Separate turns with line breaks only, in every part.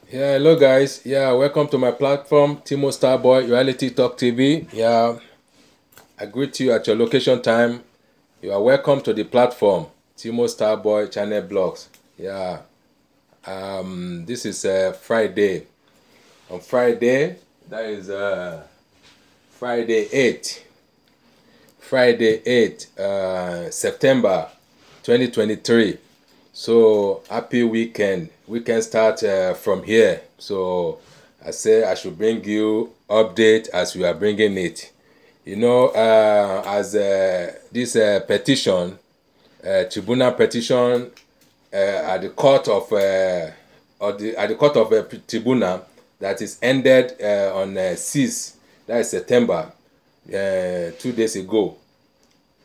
Yeah, hello guys. Yeah, welcome to my platform, Timo Starboy Reality Talk TV. Yeah, I greet you at your location time. You are welcome to the platform, Timo Starboy Channel Blogs. Yeah, this is Friday. On Friday, that is Friday 8, September 2023. So happy weekend. Weekend start from here. So I say I should bring you update as we are bringing it. You know, as this petition, tribunal petition at the court of tribunal that is ended on 6, that is September, 2 days ago.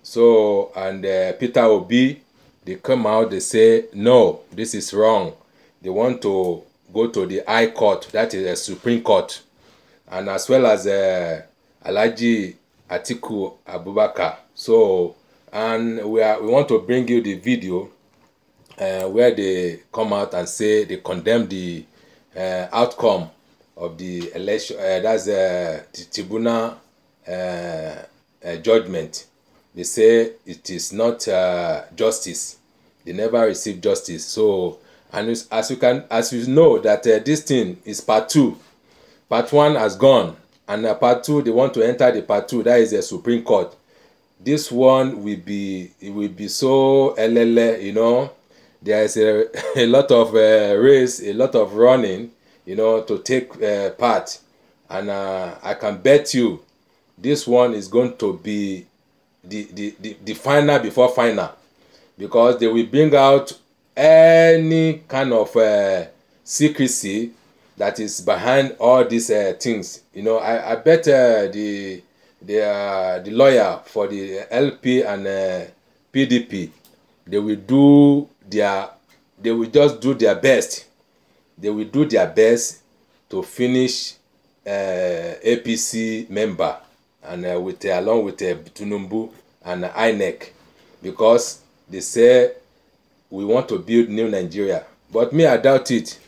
So and Peter Obi, they come out, they say no, this is wrong. They want to go to the High Court, that is a Supreme Court, and as well as Alhaji Atiku Abubakar. So and we want to bring you the video where they come out and say they condemn the outcome of the election. That's the tribunal judgment. They say it is not justice. They never received justice. So, and as you know that this thing is part 2. Part 1 has gone, and part 2 they want to enter the part 2. That is the Supreme Court. This one will be so elele, you know. There is a lot of race, a lot of running, you know, to take part, and I can bet you this one is going to be the final before final, because they will bring out any kind of secrecy that is behind all these things. You know, I bet the lawyer for the LP and PDP, they will just do their best. They will do their best to finish APC member and along with Tunumbu and INEC, because they say we want to build new Nigeria. But me, I doubt it,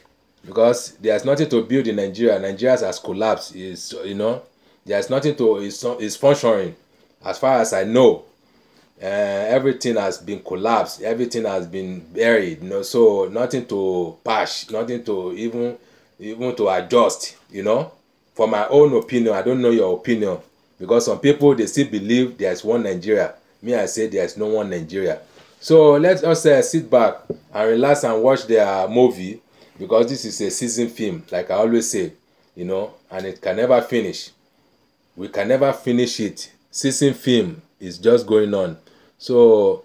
because there's nothing to build in Nigeria. Nigeria has collapsed. You know, there's nothing to is functioning as far as I know. Everything has been collapsed. Everything has been buried. You know, so nothing to patch, nothing to even to adjust. You know, for my own opinion, I don't know your opinion. Because some people, they still believe there's one Nigeria. Me, I say there's no one Nigeria. So let us sit back and relax and watch their movie, because this is a season film, like I always say, you know, and it can never finish. We can never finish it. Season film is just going on. So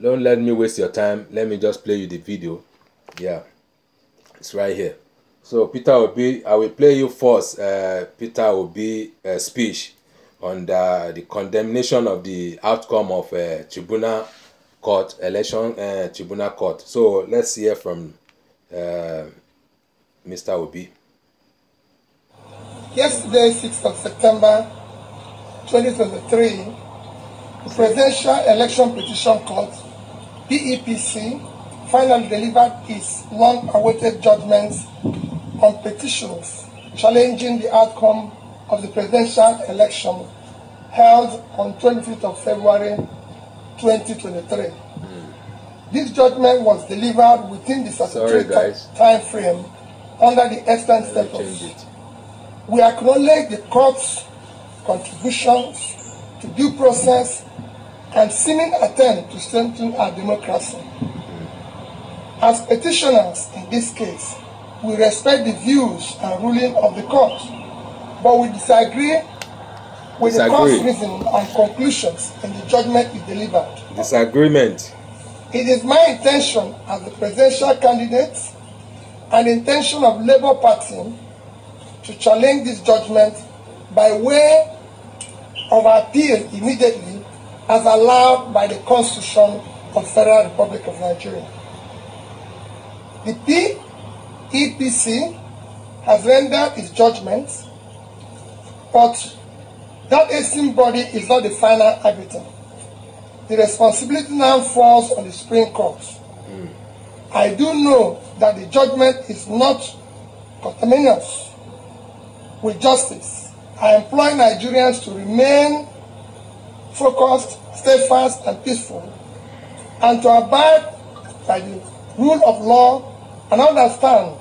don't let me waste your time. Let me just play you the video. Yeah, it's right here. So Peter Obi, I will play you first Peter Obi speech on the condemnation of the outcome of tribunal court election, tribunal court. So let's hear from Mr. Obi.
Yesterday, 6th of September 2023, the Presidential Election Petition Court, PEPC, finally delivered its long-awaited judgments on petitions challenging the outcome of the presidential election held on 25th of February 2023. This judgment was delivered within the statutory time frame under the extant status. We acknowledge the court's contributions to due process and seeming attempt to strengthen our democracy. As petitioners in this case, we respect the views and ruling of the court, but we disagree with the court's reasoning and conclusions in the judgment it delivered.
Disagreement.
It is my intention as the presidential candidate and the intention of Labour Party to challenge this judgment by way of appeal immediately as allowed by the Constitution of the Federal Republic of Nigeria. The PEPC has rendered its judgment, but that esteemed body is not the final arbiter. The responsibility now falls on the Supreme Court. I do know that the judgment is not conterminous with justice, I implore Nigerians to remain focused, steadfast, and peaceful, and to abide by the rule of law and understand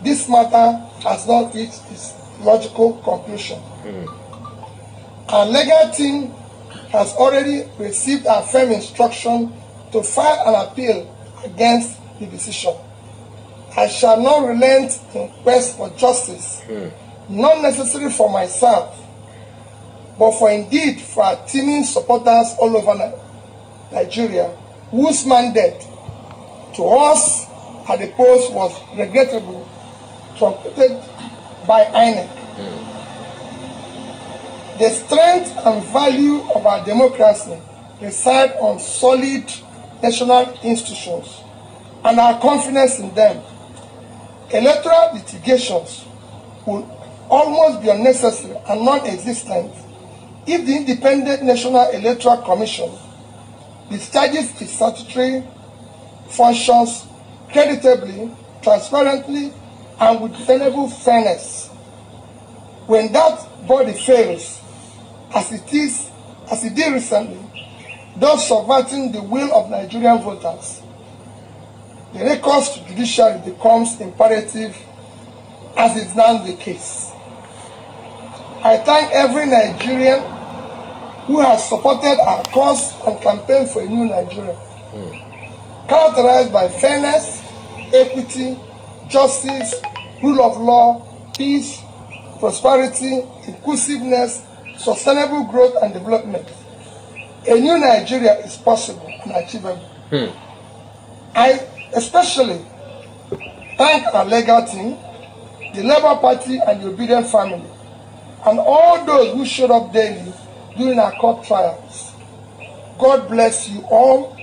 this matter has not reached its logical conclusion. Our legal team has already received a firm instruction to file an appeal against the decision. I shall not relent in quest for justice, not necessarily for myself, but for indeed for our teeming supporters all over Nigeria, whose mandate to us at the post was regrettably truncated by INEC. The strength and value of our democracy reside on solid national institutions and our confidence in them. Electoral litigations would almost be unnecessary and non-existent if the Independent National Electoral Commission discharges its statutory functions creditably, transparently, and with defendable fairness. When that body fails, as it did recently, thus subverting the will of Nigerian voters, the recourse to judiciary becomes imperative, as is now the case. I thank every Nigerian who has supported our cause and campaign for a new Nigeria, characterized by fairness, equity, justice, rule of law, peace, prosperity, inclusiveness, sustainable growth and development. A new Nigeria is possible and achievable. I especially thank our legal team, the Labour Party and the Obedient family, and all those who showed up daily during our court trials. God bless you all,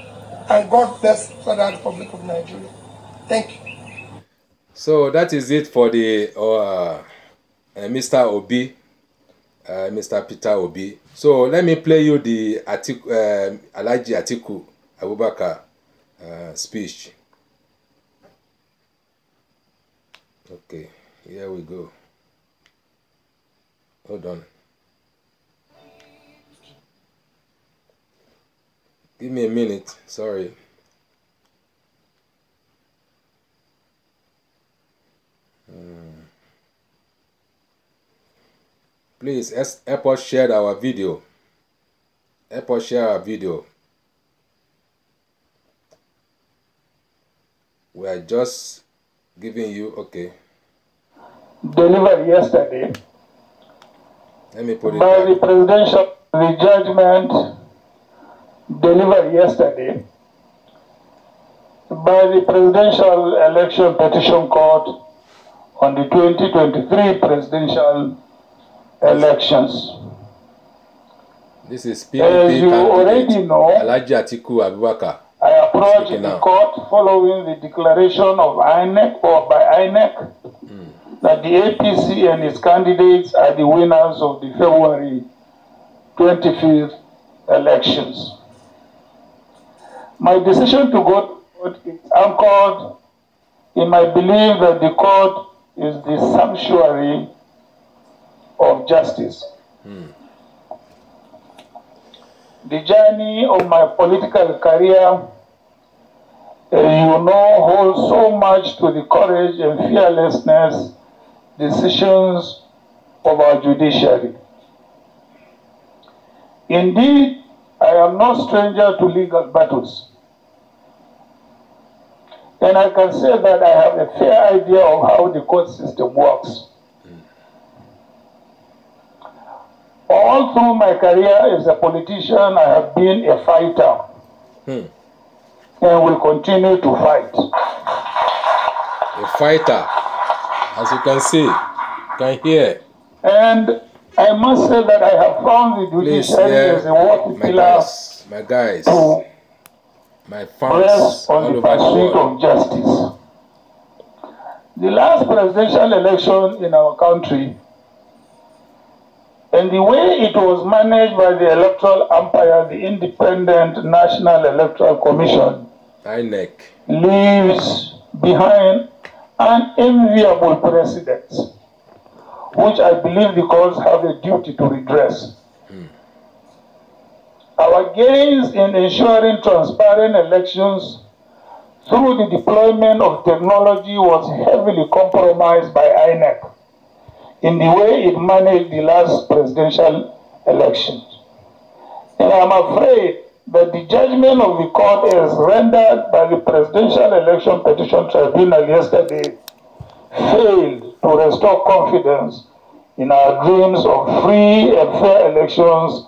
and God bless the Federal Republic of Nigeria. Thank you.
So that is it for the Mr. Obi, Mr. Peter Obi. So let me play you the Alhaji Atiku Abubakar speech. Okay, here we go. Hold on. Give me a minute, sorry. Please help us share our video. Help us share our video. We are just giving you, okay.
Delivered yesterday.
Let me put it
by
back.
the presidential judgment delivered yesterday by the Presidential Election Petition Court on the 2023 presidential elections.
This is PDP
As you already
candidate
know,
Alhaji Atiku Abubakar.
I approached the court following the declaration of INEC or by INEC that the APC and its candidates are the winners of the February 25th elections. My decision to go to court is anchored in my belief that the court is the sanctuary of justice. The journey of my political career, holds so much to the courage and fearlessness decisions of our judiciary. Indeed, I am no stranger to legal battles. And I can say that I have a fair idea of how the court system works. All through my career as a politician, I have been a fighter and will continue to fight.
A fighter, as you can see, can hear.
And I must say that I have found the judiciary as a worthy pillar
my guys, my
press
fans all
on the
over the
pursuit
world.
of justice. The last presidential election in our country and the way it was managed by the electoral umpire, the Independent National Electoral Commission,
INEC
leaves behind unenviable precedents, which I believe the courts have a duty to redress. Our gains in ensuring transparent elections through the deployment of technology was heavily compromised by INEC in the way it managed the last presidential elections. And I'm afraid that the judgment of the court as rendered by the Presidential Election Petition Tribunal yesterday failed to restore confidence in our dreams of free and fair elections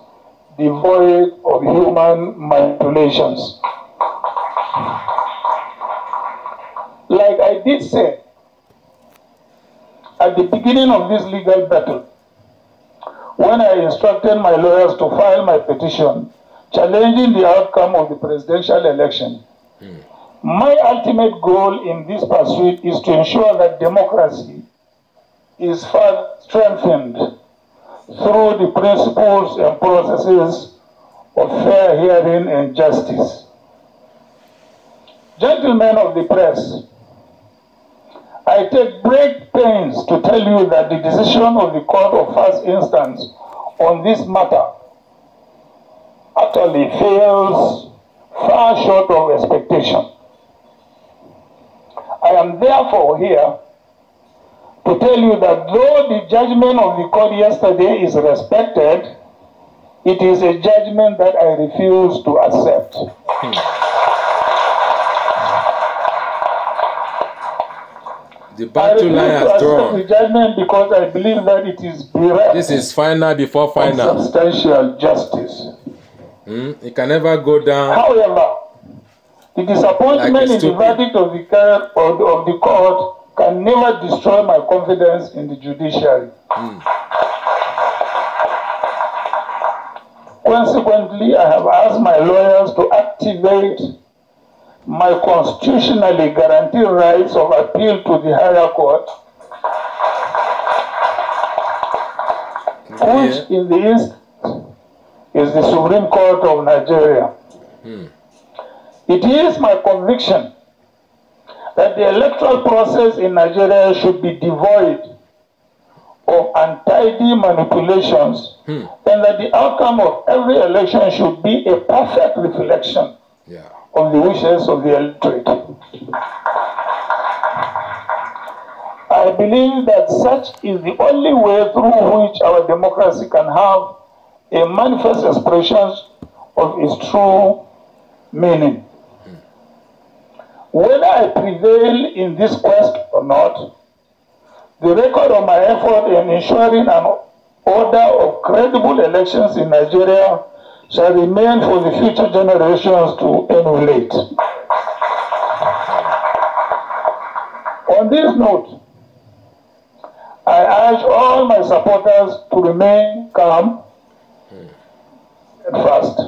devoid of human manipulations. Like I did say at the beginning of this legal battle, when I instructed my lawyers to file my petition challenging the outcome of the presidential election, my ultimate goal in this pursuit is to ensure that democracy is further strengthened through the principles and processes of fair hearing and justice. Gentlemen of the press, I take great pains to tell you that the decision of the court of first instance on this matter actually fails far short of expectation. I am therefore here to tell you that though the judgment of the court yesterday is respected, it is a judgment that I refuse to accept.
The battle line has drawn.
The judgment because I believe that it is bereft.
This is final before final.
Substantial justice.
It can never go down.
However, the disappointment
like
in the verdict of the court can never destroy my confidence in the judiciary. Consequently, I have asked my lawyers to activate my constitutionally guaranteed rights of appeal to the higher court, which in the East is the Supreme Court of Nigeria. It is my conviction that the electoral process in Nigeria should be devoid of untidy manipulations, and that the outcome of every election should be a perfect reflection of the wishes of the electorate. I believe that such is the only way through which our democracy can have a manifest expression of its true meaning. Whether I prevail in this quest or not, the record of my effort in ensuring an order of credible elections in Nigeria shall remain for the future generations to emulate. On this note, I urge all my supporters to remain calm and fast.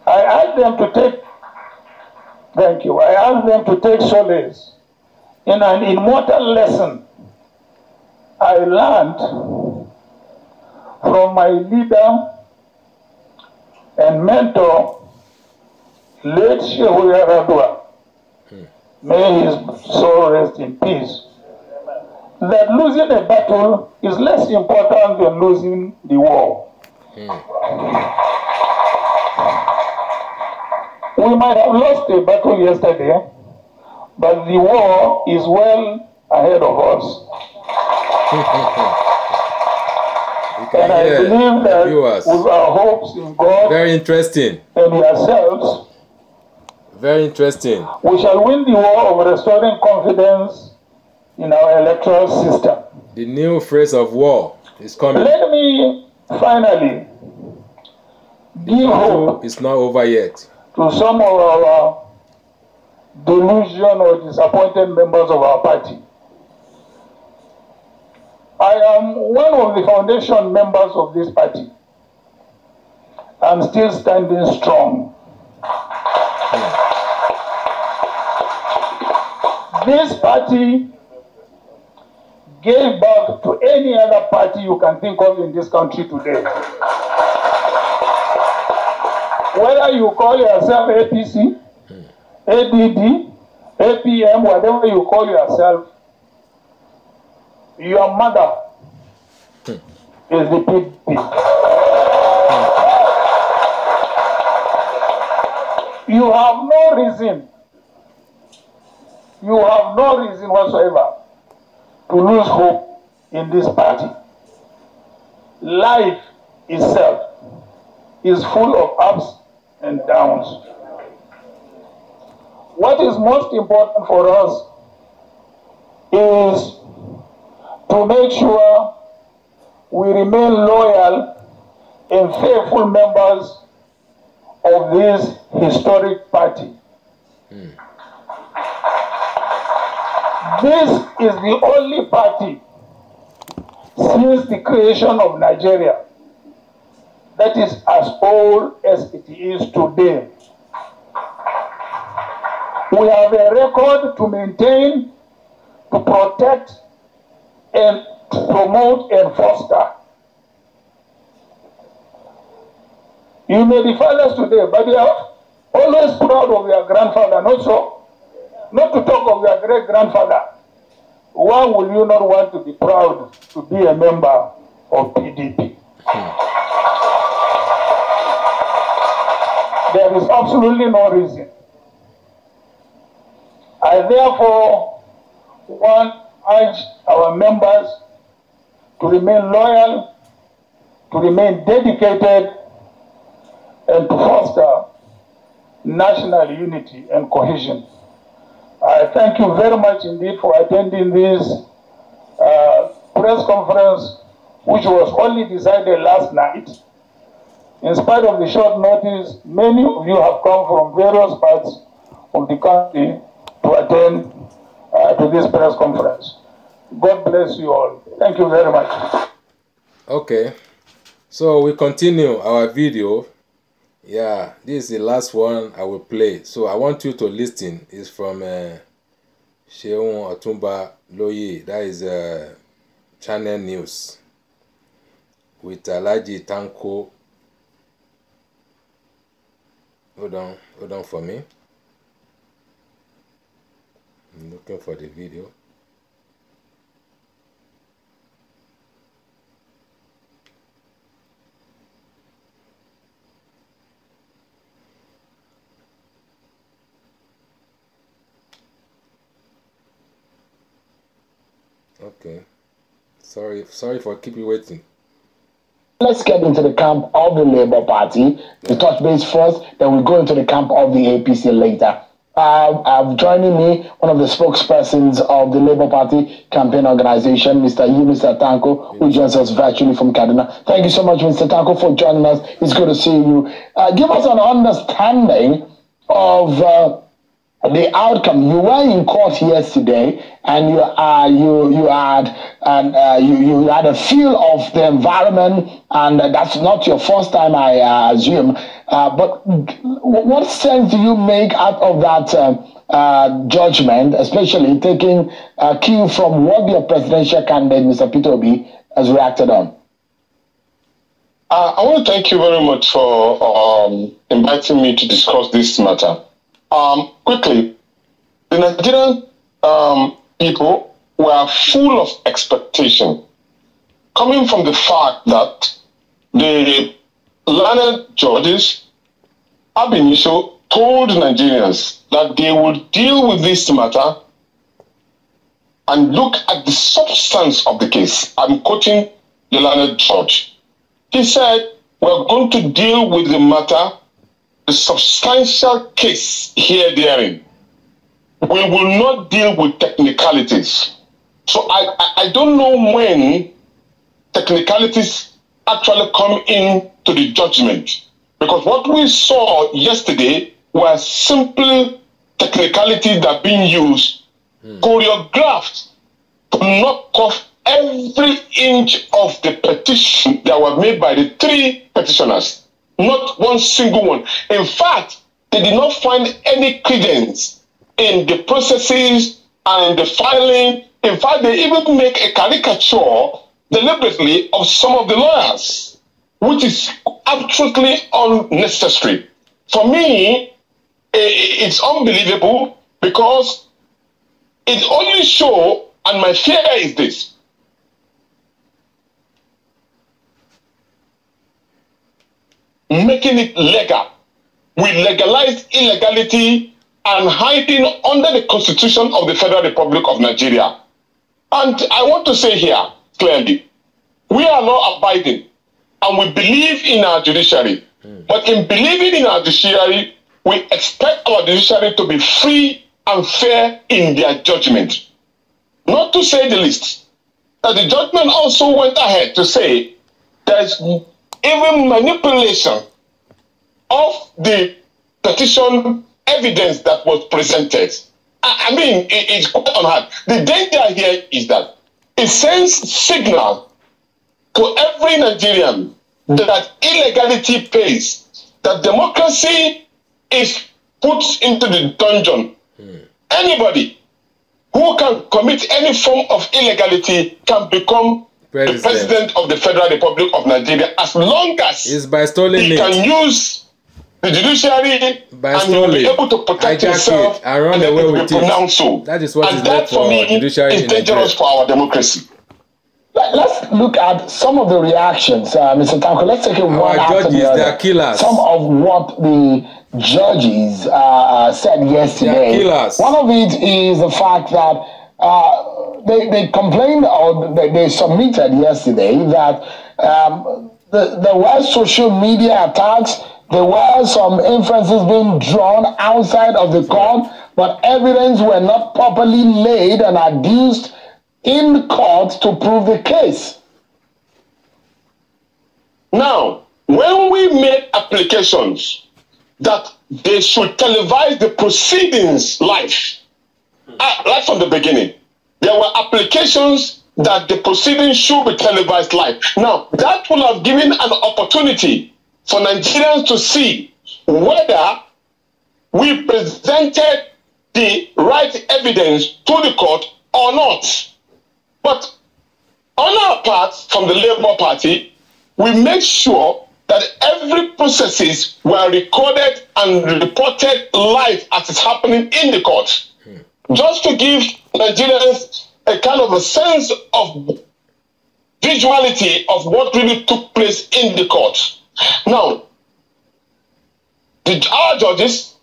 I ask them to take solace in an immortal lesson I learned from my leader and mentor, late Shehu Yaradua. May his soul rest in peace. That losing a battle is less important than losing the war. We might have lost a battle yesterday, but the war is well ahead of us. And I believe that with our hopes in God and yourselves,
very interesting,
we shall win the war of restoring confidence in our electoral system.
The new phase of war is coming.
Let me finally give hope.
It's not over yet.
To some of our delusion or disappointed members of our party. I am one of the foundation members of this party. I'm still standing strong. This party gave birth to any other party you can think of in this country today. Whether you call yourself APC, ADD, APM, whatever you call yourself, your mother is the PDP. You have no reason whatsoever to lose hope in this party. Life itself is full of ups and downs. What is most important for us is to make sure we remain loyal and faithful members of this historic party. This is the only party since the creation of Nigeria that is as old as it is today. We have a record to maintain, to protect, and to promote and foster. You may be fathers today, but you are always proud of your grandfather, not so? Not to talk of your great-grandfather. Why will you not want to be proud to be a member of PDP? There is absolutely no reason. I therefore want to urge our members to remain loyal, to remain dedicated, and to foster national unity and cohesion. I thank you very much indeed for attending this press conference, which was only decided last night. In spite of the short notice, many of you have come from various parts of the country to attend to this press conference. God bless you all. Thank you very much.
Okay, so we continue our video. Yeah, this is the last one I will play. So I want you to listen. It's from Sheun Otumba Loye. That is Channel News with Alaji Tanko. Hold on for me. I'm looking for the video. Okay. Sorry for keeping waiting.
Let's get into the camp of the Labour Party. We touch base first, then we go into the camp of the APC later. Joining me, one of the spokespersons of the Labour Party campaign organization, Mr. Mr. Tanko, who joins us virtually from Kaduna. Thank you so much, Mr. Tanko, for joining us. It's good to see you. Give us an understanding of the outcome. You were in court yesterday, and you had a feel of the environment, and that's not your first time, I assume. But what sense do you make out of that judgment, especially taking a cue from what your presidential candidate, Mr. Peter Obi, has reacted on?
I want to thank you very much for inviting me to discuss this matter. Quickly, the Nigerian people were full of expectation, coming from the fact that the learned judges, Abiniso, told Nigerians that they would deal with this matter and look at the substance of the case. I'm quoting the learned judge. He said, we're going to deal with the matter, the substantial case here therein. We will not deal with technicalities. So I don't know when technicalities actually come into the judgment. Because what we saw yesterday were simple technicalities that are being used, choreographed to knock off every inch of the petition that were made by the three petitioners. Not one single one. In fact, they did not find any credence in the processes and in the filing. In fact, they even make a caricature deliberately of some of the lawyers, which is absolutely unnecessary. For me, it's unbelievable because it only shows, and my fear is this, making it legal. We legalize illegality and hiding under the Constitution of the Federal Republic of Nigeria. And I want to say here clearly, we are law-abiding and we believe in our judiciary. But in believing in our judiciary, we expect our judiciary to be free and fair in their judgment. Not to say the least, that the judgment also went ahead to say there's even manipulation of the petition evidence that was presented. I mean, it's quite unhard. The danger here is that it sends signal to every Nigerian that illegality pays, that democracy is put into the dungeon. Anybody who can commit any form of illegality can become the president of the Federal Republic of Nigeria, as long as he can use the judiciary and he will be able to protect himself and then will be pronounced so.
That is what
and that for me is dangerous for our democracy.
Let's look at some of the reactions, Mr. Tanko. Let's take it one after the other.
Killers.
Some of what the judges said yesterday. One of it is the fact that they complained, or they submitted yesterday that there were social media attacks. There were some inferences being drawn outside of the court, but evidence were not properly laid and adduced in court to prove the case.
Now, when we made applications that they should televise the proceedings live, right from the beginning, there were applications that the proceedings should be televised live. Now, that will have given an opportunity for Nigerians to see whether we presented the right evidence to the court or not. But on our part, from the Labour Party, we made sure that every processes were recorded and reported live as it's happening in the court. Just to give Nigerians a kind of a sense of visuality of what really took place in the court. Now, our judges,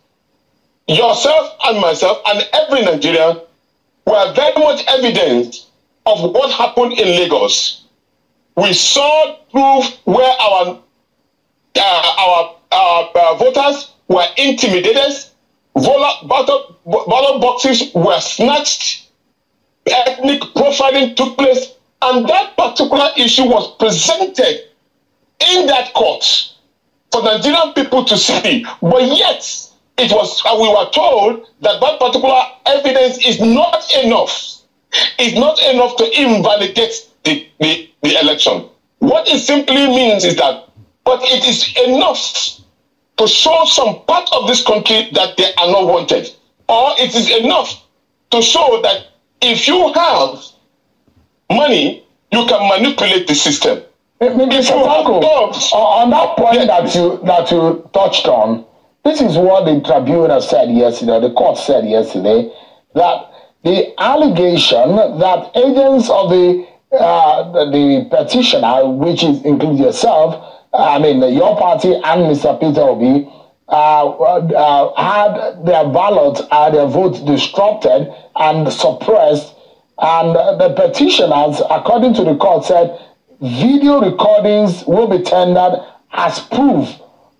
yourself and myself and every Nigerian were very much evidence of what happened in Lagos. We saw proof where our voters were intimidated, ballot boxes were snatched, ethnic profiling took place, and that particular issue was presented in that court for Nigerian people to see. But yet, we were told that that particular evidence is not enough. It's not enough to invalidate the election. What it simply means is that, but it is enough to show some part of this country that they are not wanted. Or it is enough to show that if you have money, you can manipulate the system.
Mr. Tanko, on that point that you touched on, this is what the tribunal said yesterday, the court said yesterday, that the allegation that agents of the petitioner, which includes yourself, I mean your party and Mr. Peter Obi, had their ballots, their votes disrupted and suppressed, and the petitioners, according to the court, said video recordings will be tendered as proof.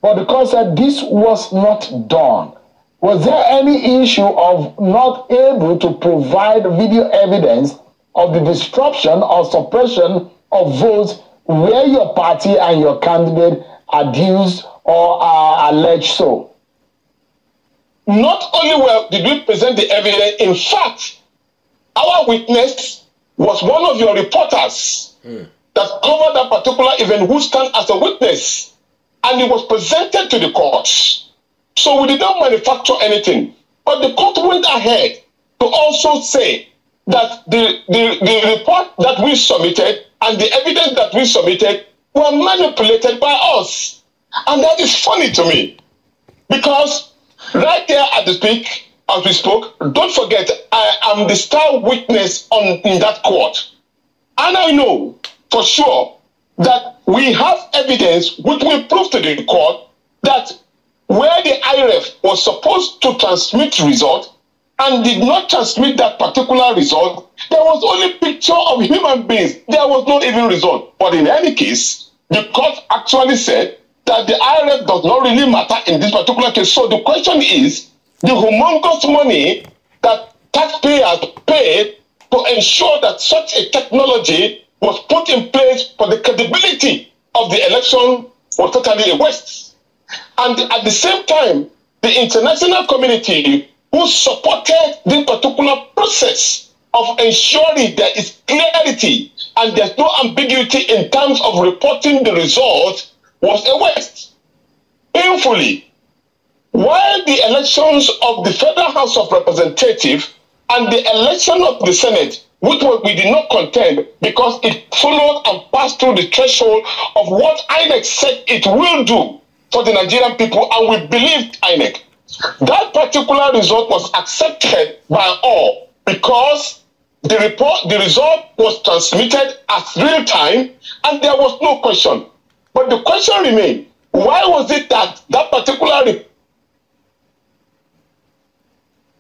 But the court said this was not done. Was there any issue of not able to provide video evidence of the disruption or suppression of votes where your party and your candidate are accused or are alleged so?
Not only did we present the evidence, in fact, our witness was one of your reporters that covered that particular event who stand as a witness, and it was presented to the court. So we did not manufacture anything. But the court went ahead to also say that the report that we submitted and the evidence that we submitted were manipulated by us. And that is funny to me. Because right there at the peak, as we spoke, don't forget, I am the star witness in that court. And I know for sure that we have evidence which will prove to the court that where the IRF was supposed to transmit result and did not transmit that particular result, there was only picture of human beings. There was not even result. But in any case, the court actually said that the IRF does not really matter in this particular case. So the question is, the humongous money that taxpayers paid to ensure that such a technology was put in place for the credibility of the election was totally a waste. And at the same time, the international community who supported this particular process of ensuring there is clarity and there's no ambiguity in terms of reporting the results was a waste. Painfully, while the elections of the Federal House of Representatives and the election of the Senate, which we did not contend because it followed and passed through the threshold of what INEC said it will do for the Nigerian people, and we believed INEC. That particular result was accepted by all because the result was transmitted at real time and there was no question. But the question remained, why was it that that particular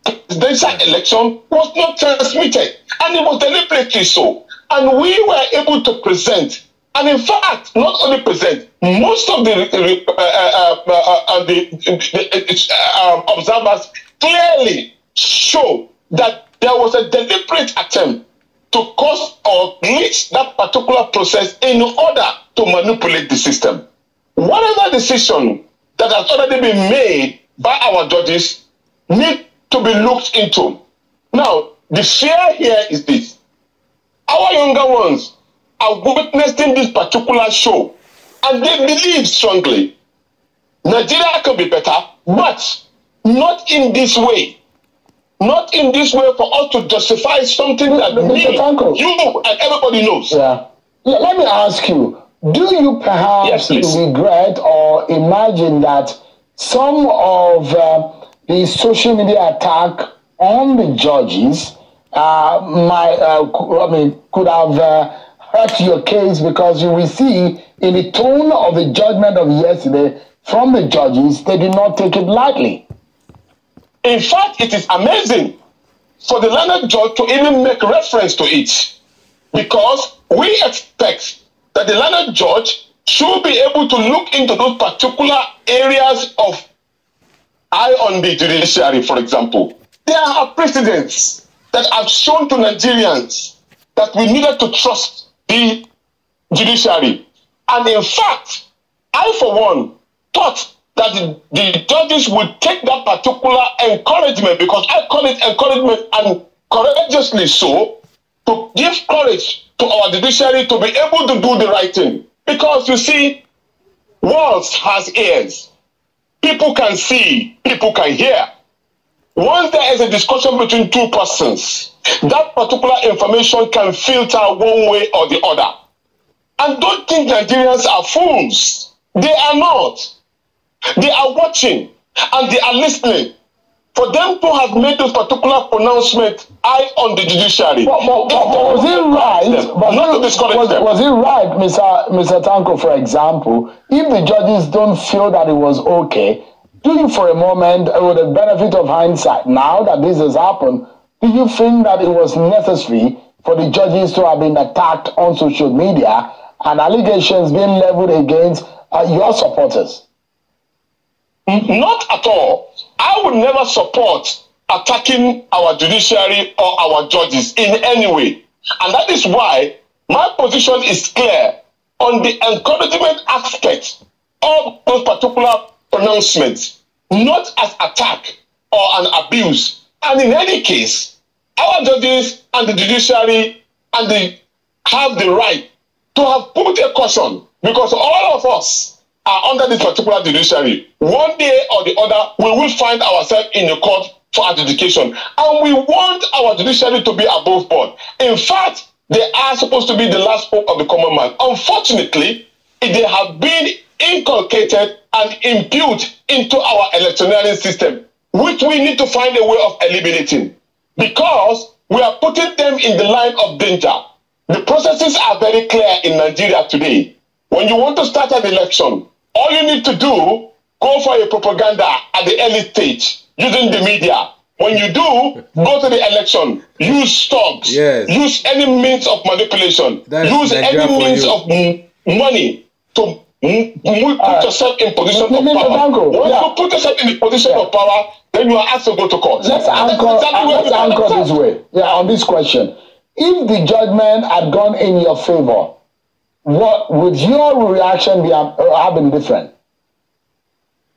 presidential election was not transmitted? And it was deliberately so. And we were able to present, and in fact, not only present, most of the observers clearly show that there was a deliberate attempt to cause or glitch that particular process in order to manipulate the system. Whatever decision that has already been made by our judges need to be looked into. Now, the fear here is this. Our younger ones are witnessing this particular show and they believe strongly Nigeria can be better, but not in this way. Not in this way for us to justify something that me, you, and everybody knows.
Yeah. Let me ask you, do you perhaps regret or imagine that some of the social media attack on the judges could have hurt your case, because you will see in the tone of the judgment of yesterday from the judges, they did not take it lightly.
In fact, it is amazing for the learned judge to even make reference to it, because we expect that the learned judge should be able to look into those particular areas of eye on the judiciary, for example. There are precedents that have shown to Nigerians that we needed to trust the judiciary. And in fact, I for one thought that the judges would take that particular encouragement, because I call it encouragement, and courageously so, to give courage to our judiciary to be able to do the right thing. Because you see, words has ears. People can see, people can hear. Once there is a discussion between two persons, that particular information can filter one way or the other. And don't think Nigerians are fools. They are not. They are watching and they are listening. For them to have made those particular pronouncements, eye on the judiciary.
Was it right? Was it right, Mr. Tanko, for example, if the judges don't feel that it was okay, do you for a moment, with the benefit of hindsight, now that this has happened, do you think that it was necessary for the judges to have been attacked on social media and allegations being leveled against your supporters?
Not at all. I would never support attacking our judiciary or our judges in any way. And that is why my position is clear on the encouragement aspect of those particular pronouncements, not as attack or an abuse. And in any case, our judges and the judiciary and they have the right to have put a caution, because all of us are under this particular judiciary. One day or the other, we will find ourselves in a court for adjudication. And we want our judiciary to be above board. In fact, they are supposed to be the last hope of the common man. Unfortunately, they have been inculcated and imputed into our electioneering system. which we need to find a way of eliminating, because we are putting them in the line of danger. The processes are very clear in Nigeria today. When you want to start an election, all you need to do, go for a propaganda at the early stage using the media. When you do, go to the election, use stocks, use any means of manipulation, use any means of money to put yourself in position of power. Once you put yourself in the position of power, then you are asked to go to court.
Let's anchor this way. Yeah, on this question. If the judgment had gone in your favor, what would your reaction be have been different?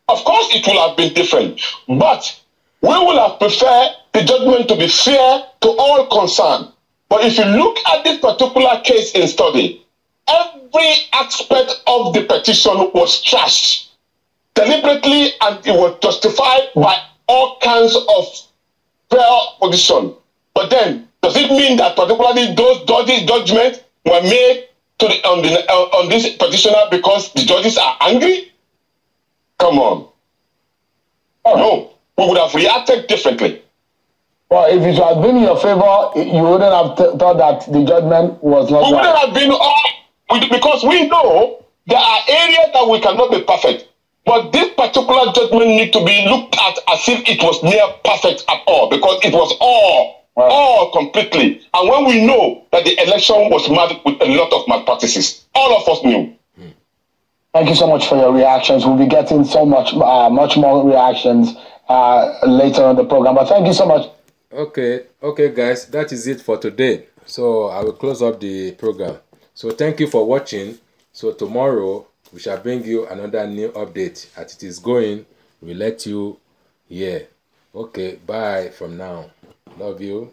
Of course it will have been different, but we would have preferred the judgment to be fair to all concerned. But if you look at this particular case in study, every aspect of the petition was trashed deliberately, and it was justified by all kinds of fair position. But then, does it mean that particularly those judgments were made to on this petitioner because the judges are angry? Come on. Oh no, we would have reacted differently.
Well, if it had been in your favor, you wouldn't have thought that the judgment was not right.
We wouldn't have been because we know there are areas that we cannot be perfect. But this particular judgment needs to be looked at as if it was near perfect at all, because it was all completely. And when we know that the election was marred with a lot of malpractices, all of us knew.
Thank you so much for your reactions. We'll be getting so much more reactions later on the program. But thank you so much.
Okay, guys, that is it for today. So I will close up the program. So thank you for watching. So tomorrow we shall bring you another new update. As it is going, we'll let you hear. Okay, bye from now. Love you.